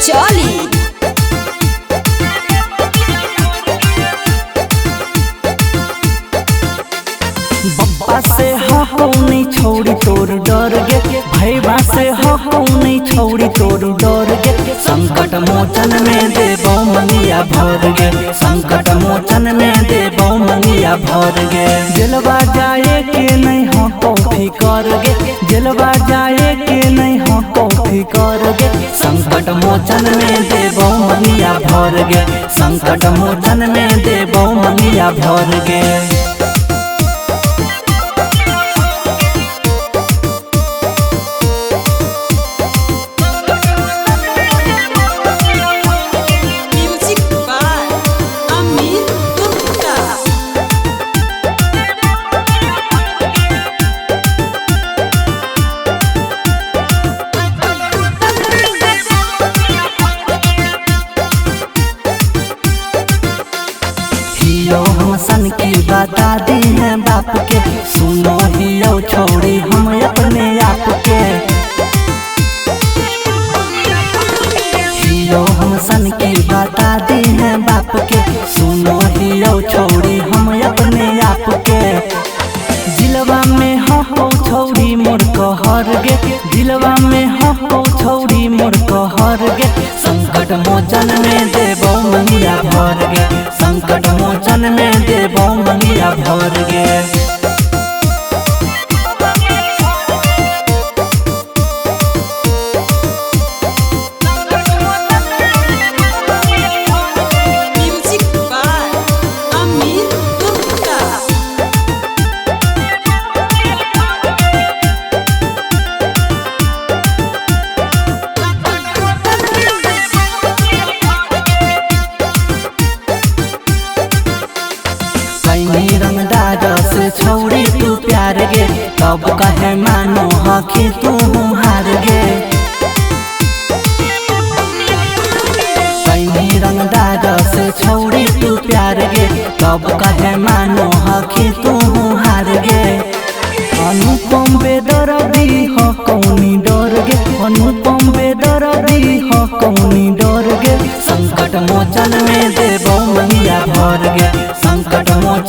चली। बब्बा से हो नहीं छोड़ी तोर डर गे, भैया से हो नहीं छोड़ी तोर डर गे। संकट मोचन में देबो मंगिया भर गे, संकट मोचन में देबो मंगिया भर गे। जलवा जाए के नहीं हो कॉफी कर गे, जलवा जाए के नहीं हो कॉफी कर गे। संकट मोचन में देबो मंगिया भर गे, संकट मोचन में देबो मंगिया भर गे। सन की बता दी है बाप के, सुनो हियो छोड़ी हम अपने आप के। हियो हम सन की बता दी है बाप के, सुनो हियो छोड़ी हम अपने आप के। दिलवा में हो छोड़ी मोर कहर गे, दिलवा में हो छोड़ी मोर कहर गे। संकट मोचन में देबो मंगिया भर गे, संकट मोचन में देबो मंगिया भर गे। से छोड़ी तू प्यार गे, तब कहे मानो हकी तू हार गे। पैनी रंगदार से छोड़ी तू प्यार गे, तब कहे मानो हकी तू हार गे। अनुपम बेदर्दी हो कौनी डर गे, अनुपम बेदर्दी हो कौनी डर गे। संकट मोचन में देबो मंगिया भर गे, संकट मोचन